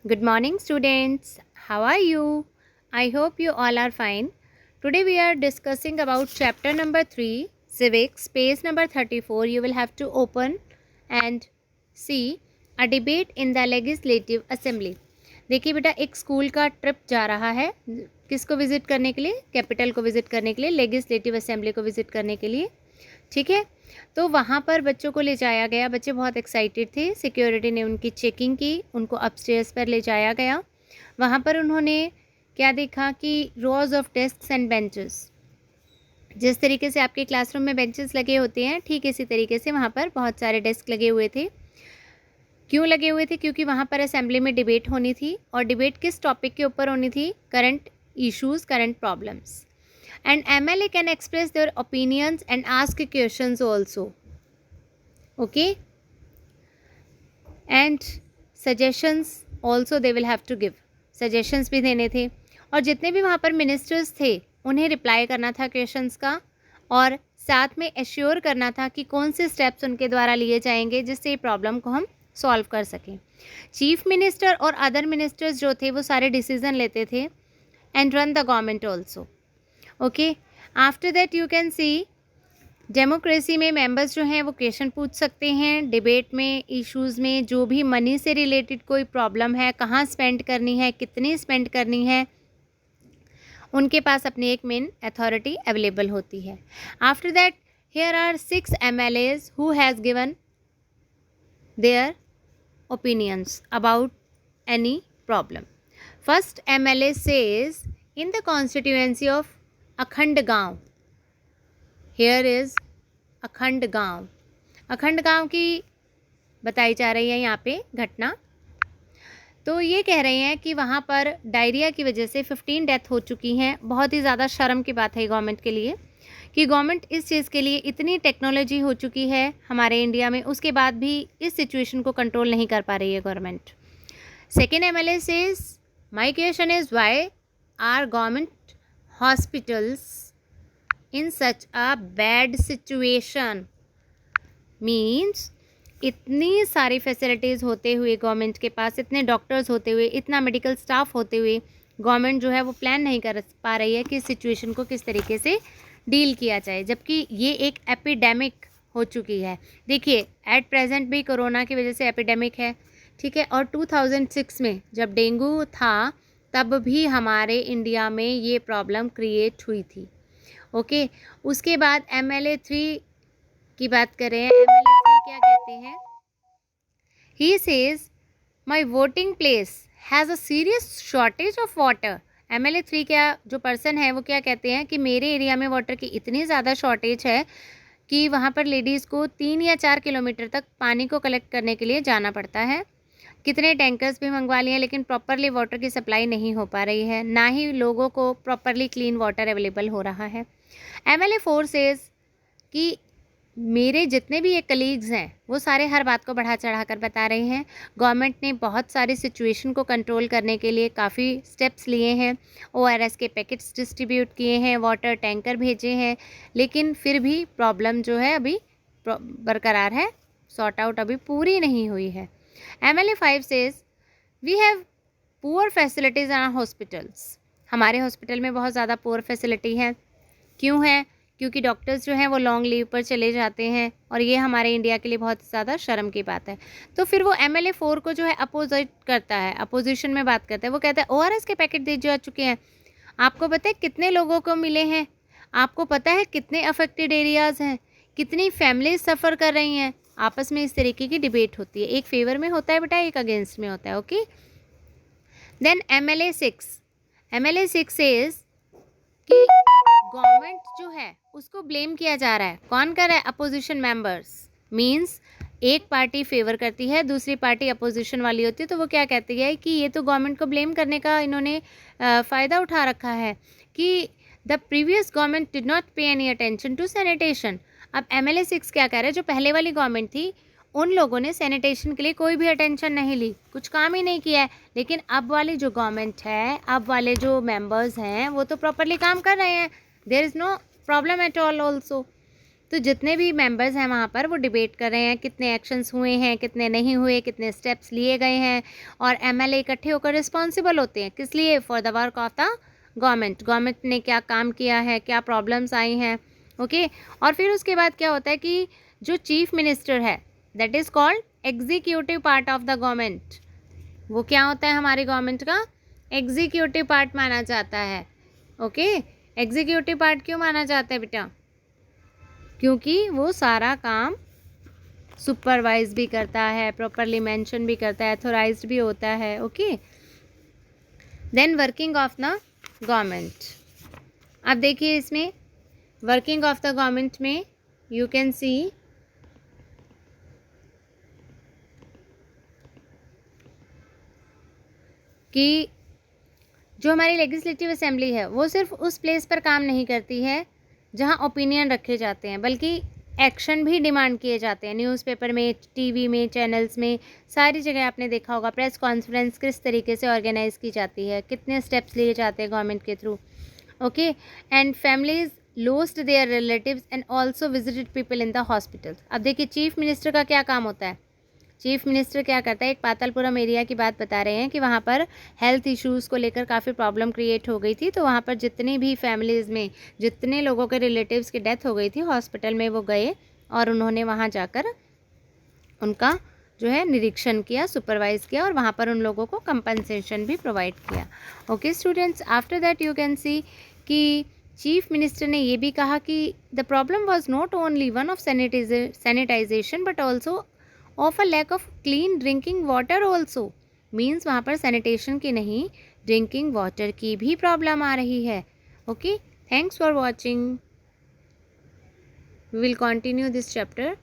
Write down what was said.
Good morning, students. How are you? I hope you all are fine. Today we are discussing about chapter number 3, Civics, page number 34. You will have to open and see a debate in the Legislative Assembly. देखिए बेटा, एक school का trip जा रहा है किसको visit करने के लिए? कैपिटल को विजिट करने के लिए, लेजिस्लेटिव असेंबली को विजिट करने के लिए। ठीक है, तो वहाँ पर बच्चों को ले जाया गया। बच्चे बहुत एक्साइटेड थे। सिक्योरिटी ने उनकी चेकिंग की, उनको अपस्टेयर्स पर ले जाया गया। वहाँ पर उन्होंने क्या देखा कि रोज ऑफ डेस्क्स एंड बेंचेस, जिस तरीके से आपके क्लासरूम में बेंचेस लगे होते हैं, ठीक इसी तरीके से वहाँ पर बहुत सारे डेस्क लगे हुए थे। क्यों लगे हुए थे? क्योंकि वहाँ पर असेंबली में डिबेट होनी थी। और डिबेट किस टॉपिक के ऊपर होनी थी? Current issues, current problems. And MLA can express their opinions and ask questions also. Okay? And suggestions also they will have to give. Suggestions भी देने थे। और जितने भी वहाँ पर मिनिस्टर्स थे उन्हें रिप्लाई करना था क्वेश्चंस का, और साथ में एश्योर करना था कि कौन से स्टेप्स उनके द्वारा लिए जाएंगे जिससे ये प्रॉब्लम को हम सॉल्व कर सकें। चीफ मिनिस्टर और अदर मिनिस्टर्स जो थे वो सारे डिसीजन लेते थे and run the government also. Okay, after that you can C democracy में मेंबर्स जो हैं वो क्वेश्चन पूछ सकते हैं। डिबेट में, इश्यूज़ में जो भी मनी से रिलेटेड कोई प्रॉब्लम है, कहाँ स्पेंड करनी है, कितनी स्पेंड करनी है, उनके पास अपनी एक मेन अथॉरिटी अवेलेबल होती है। After that here are 6 MLAs who has given their opinions about any problem. First MLA says in the constituency of अखंड गांव, हेयर इज अखंड गांव। अखंड गांव की बताई जा रही है यहाँ पे घटना। तो ये कह रहे हैं कि वहाँ पर डायरिया की वजह से 15 डेथ हो चुकी हैं। बहुत ही ज़्यादा शर्म की बात है गवर्नमेंट के लिए कि गवर्नमेंट इस चीज़ के लिए, इतनी टेक्नोलॉजी हो चुकी है हमारे इंडिया में, उसके बाद भी इस सिचुएशन को कंट्रोल नहीं कर पा रही है government. Second MLA says my question is why are government hospitals in such a bad situation। Means इतनी सारी फैसिलिटीज़ होते हुए गवर्नमेंट के पास, इतने डॉक्टर्स होते हुए, इतना मेडिकल स्टाफ होते हुए, गवर्नमेंट जो है वो प्लान नहीं कर पा रही है कि इस सिचुएशन को किस तरीके से डील किया जाए, जबकि ये एक एपिडेमिक हो चुकी है। देखिए, एट प्रेजेंट भी कोरोना की वजह से एपिडेमिक है, ठीक है। और 2006 में जब डेंगू था तब भी हमारे इंडिया में ये प्रॉब्लम क्रिएट हुई थी। ओके, उसके बाद MLA 3 की बात करें। MLA 3 क्या कहते हैं? He says my voting place has a serious shortage of water. MLA 3 क्या, जो पर्सन है वो क्या कहते हैं कि मेरे एरिया में वाटर की इतनी ज़्यादा शॉर्टेज है कि वहाँ पर लेडीज़ को 3 या 4 किलोमीटर तक पानी को कलेक्ट करने के लिए जाना पड़ता है। कितने टैंकर्स भी मंगवा लिए लेकिन प्रॉपरली वाटर की सप्लाई नहीं हो पा रही है, ना ही लोगों को प्रॉपरली क्लीन वाटर अवेलेबल हो रहा है। MLA 4 सेज कि मेरे जितने भी ये कलीग्स हैं वो सारे हर बात को बढ़ा चढ़ा कर बता रहे हैं। गवर्नमेंट ने बहुत सारी सिचुएशन को कंट्रोल करने के लिए काफ़ी स्टेप्स लिए हैं, ORS के पैकेट्स डिस्ट्रीब्यूट किए हैं, वाटर टैंकर भेजे हैं, लेकिन फिर भी प्रॉब्लम जो है अभी बरकरार है, सॉर्ट आउट अभी पूरी नहीं हुई है। MLA 5 says we have poor facilities in our hospitals। हमारे हॉस्पिटल में बहुत ज़्यादा पुअर फैसिलिटी है। क्यों है? क्योंकि डॉक्टर्स जो हैं वो लॉन्ग लीव पर चले जाते हैं, और ये हमारे इंडिया के लिए बहुत ज़्यादा शर्म की बात है। तो फिर वो MLA 4 को जो है अपोजिट करता है, अपोजिशन में बात करता है। वो कहता है ORS के पैकेट दे जा चुके हैं। आपको पता है कितने लोगों को मिले हैं? आपको पता है कितने अफेक्टेड एरियाज़ हैं, कितनी फैमिलीज सफ़र कर रही हैं? आपस में इस तरीके की डिबेट होती है, एक फेवर में होता है बेटा, एक अगेंस्ट में होता है। ओके, देन MLA 6 सेज कि गवर्नमेंट जो है उसको ब्लेम किया जा रहा है। कौन कर रहा है? Opposition members. मींस एक पार्टी फेवर करती है, दूसरी पार्टी अपोजिशन वाली होती है, तो वो क्या कहती है कि ये तो गवर्नमेंट को ब्लेम करने का इन्होंने फ़ायदा उठा रखा है कि the previous government did not पे एनी अटेंशन टू सैनिटेशन। अब MLA 6 क्या कह रहे हैं? जो पहले वाली गवर्नमेंट थी उन लोगों ने सैनिटेशन के लिए कोई भी अटेंशन नहीं ली, कुछ काम ही नहीं किया है। लेकिन अब वाली जो गवर्नमेंट है, अब वाले जो मेंबर्स हैं वो तो प्रॉपरली काम कर रहे हैं। There is no problem at all also. तो जितने भी मेंबर्स हैं वहाँ पर वो डिबेट कर रहे हैं कितने एक्शंस हुए हैं, कितने नहीं हुए, कितने स्टेप्स लिए गए हैं, और एमएलए इकट्ठे होकर रिस्पॉन्सिबल होते हैं किस लिए, for the work of the government ने क्या काम किया है, क्या प्रॉब्लम्स आई हैं, ओके। और फिर उसके बाद क्या होता है कि जो चीफ मिनिस्टर है that is called executive part of the government, वो क्या होता है हमारी गवर्नमेंट का एग्जीक्यूटिव पार्ट माना जाता है, ओके। एग्जीक्यूटिव पार्ट क्यों माना जाता है बेटा, क्योंकि वो सारा काम सुपरवाइज भी करता है, प्रॉपरली मेंशन भी करता है, अथोराइज्ड भी होता है, okay. Then working of the government, अब देखिए इसमें वर्किंग ऑफ द गवर्नमेंट में यू कैन सी कि जो हमारी लेजिस्लेटिव असेंबली है वो सिर्फ उस प्लेस पर काम नहीं करती है जहाँ ओपिनियन रखे जाते हैं, बल्कि एक्शन भी डिमांड किए जाते हैं। न्यूज़पेपर में, टीवी में, चैनल्स में, सारी जगह आपने देखा होगा प्रेस कॉन्फ्रेंस किस तरीके से ऑर्गेनाइज की जाती है, कितने स्टेप्स लिए जाते हैं गवर्नमेंट के through, okay. And families lost their relatives and also visited people in the hospital. अब देखिए चीफ मिनिस्टर का क्या काम होता है, चीफ मिनिस्टर क्या करता है, एक पातालपुरम एरिया की बात बता रहे हैं कि वहाँ पर हेल्थ इश्यूज़ को लेकर काफ़ी प्रॉब्लम क्रिएट हो गई थी, तो वहाँ पर जितनी भी फैमिलीज़ में जितने लोगों के रिलेटिव्स की डेथ हो गई थी हॉस्पिटल में वो गए और उन्होंने वहाँ जाकर उनका जो है निरीक्षण किया, सुपरवाइज किया, और वहाँ पर उन लोगों को कंपनसेशन भी प्रोवाइड किया, okay students. After that you can see कि चीफ मिनिस्टर ने ये भी कहा कि the problem was not only one of sanitization but also of a lack of clean drinking water also, means वहाँ पर सैनिटेशन की नहीं ड्रिंकिंग वाटर की भी प्रॉब्लम आ रही है, okay. Thanks for watching, we will continue this chapter.